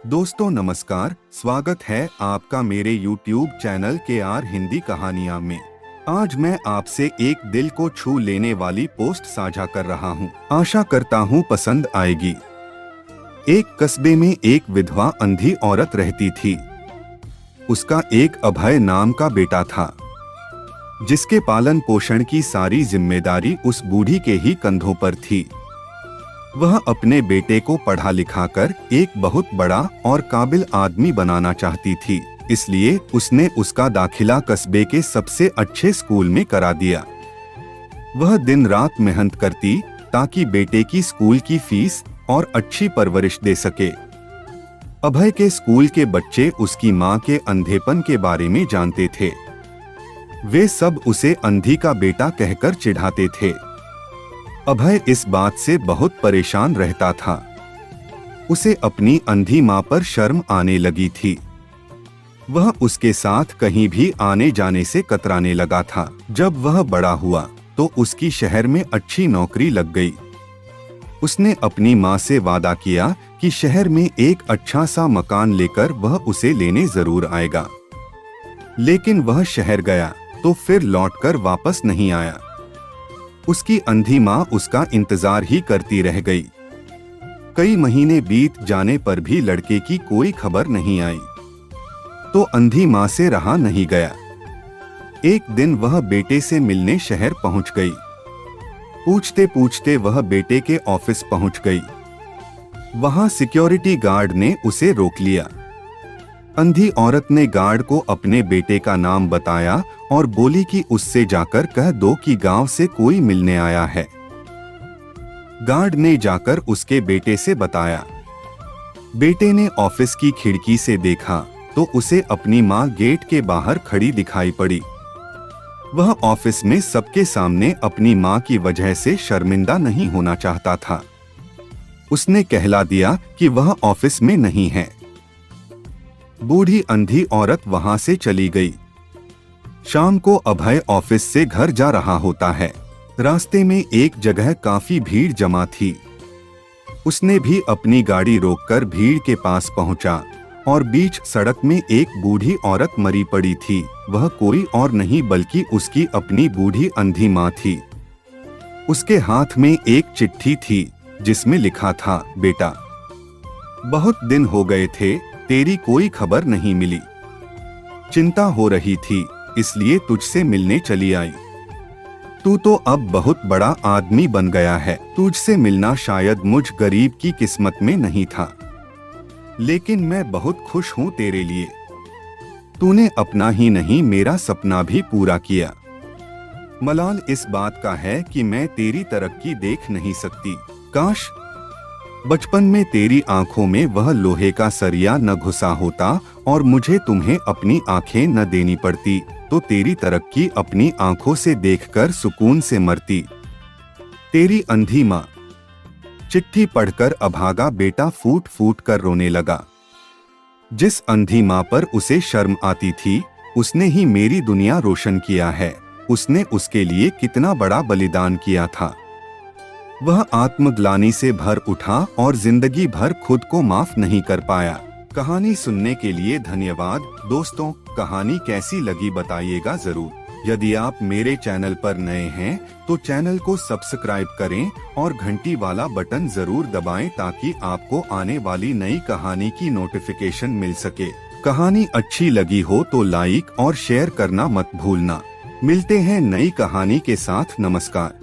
दोस्तों नमस्कार, स्वागत है आपका मेरे YouTube चैनल KR हिंदी कहानियाँ में। आज मैं आपसे एक दिल को छू लेने वाली पोस्ट साझा कर रहा हूँ। आशा करता हूँ पसंद आएगी। एक कस्बे में एक विधवा अंधी औरत रहती थी। उसका एक अभय नाम का बेटा था, जिसके पालन पोषण की सारी जिम्मेदारी उस बूढ़ी के ही कंधों पर थी। वह अपने बेटे को पढ़ा लिखा कर एक बहुत बड़ा और काबिल आदमी बनाना चाहती थी, इसलिए उसने उसका दाखिला कस्बे के सबसे अच्छे स्कूल में करा दिया। वह दिन रात मेहनत करती ताकि बेटे की स्कूल की फीस और अच्छी परवरिश दे सके। अभय के स्कूल के बच्चे उसकी मां के अंधेपन के बारे में जानते थे। वे सब उसे अंधी का बेटा कहकर चिढ़ाते थे। अभय इस बात से बहुत परेशान रहता था। उसे अपनी अंधी मां पर शर्म आने लगी थी। वह उसके साथ कहीं भी आने जाने से कतराने लगा था। जब वह बड़ा हुआ तो उसकी शहर में अच्छी नौकरी लग गई। उसने अपनी मां से वादा किया कि शहर में एक अच्छा सा मकान लेकर वह उसे लेने जरूर आएगा। लेकिन वह शहर गया तो फिर लौटकर वापस नहीं आया। उसकी अंधी मां उसका इंतजार ही करती रह गई। कई महीने बीत जाने पर भी लड़के की कोई खबर नहीं आई, तो अंधी मां से रहा नहीं गया। एक दिन वह बेटे से मिलने शहर पहुंच गई। पूछते पूछते वह बेटे के ऑफिस पहुंच गई। वहां सिक्योरिटी गार्ड ने उसे रोक लिया। अंधी औरत ने गार्ड को अपने बेटे का नाम बताया और बोली कि उससे जाकर कह दो कि गांव से कोई मिलने आया है। गार्ड ने जाकर उसके बेटे से बताया। बेटे ने ऑफिस की खिड़की से देखा तो उसे अपनी मां गेट के बाहर खड़ी दिखाई पड़ी। वह ऑफिस में सबके सामने अपनी मां की वजह से शर्मिंदा नहीं होना चाहता था। उसने कहला दिया कि वह ऑफिस में नहीं है। बूढ़ी अंधी औरत वहां से चली गई। शाम को अभय ऑफिस से घर जा रहा होता है। रास्ते में एक जगह काफी भीड़ जमा थी। उसने भी अपनी गाड़ी रोककर भीड़ के पास पहुंचा और बीच सड़क में एक बूढ़ी औरत मरी पड़ी थी। वह कोई और नहीं बल्कि उसकी अपनी बूढ़ी अंधी मां थी। उसके हाथ में एक चिट्ठी थी जिसमें लिखा था, बेटा, बहुत दिन हो गए थे, तेरी कोई खबर नहीं मिली। चिंता हो रही थी, इसलिए तुझसे मिलने चली आई। तू तो अब बहुत बड़ा आदमी बन गया है। तुझसे मिलना शायद मुझ गरीब की किस्मत में नहीं था, लेकिन मैं बहुत खुश हूँ तेरे लिए। तूने अपना ही नहीं मेरा सपना भी पूरा किया। मलाल इस बात का है कि मैं तेरी तरक्की देख नहीं सकती। काश बचपन में तेरी आंखों में वह लोहे का सरिया न घुसा होता और मुझे तुम्हें अपनी आंखें न देनी पड़ती, तो तेरी तरक्की अपनी आंखों से देखकर सुकून से मरती। तेरी अंधी मां। चिट्ठी पढ़कर अभागा बेटा फूट फूट कर रोने लगा। जिस अंधी मां पर उसे शर्म आती थी, उसने ही मेरी दुनिया रोशन किया है। उसने उसके लिए कितना बड़ा बलिदान किया था। वह आत्मग्लानि से भर उठा और जिंदगी भर खुद को माफ नहीं कर पाया। कहानी सुनने के लिए धन्यवाद। दोस्तों, कहानी कैसी लगी बताइएगा जरूर। यदि आप मेरे चैनल पर नए हैं तो चैनल को सब्सक्राइब करें और घंटी वाला बटन जरूर दबाएं ताकि आपको आने वाली नई कहानी की नोटिफिकेशन मिल सके। कहानी अच्छी लगी हो तो लाइक और शेयर करना मत भूलना। मिलते हैं नई कहानी के साथ। नमस्कार।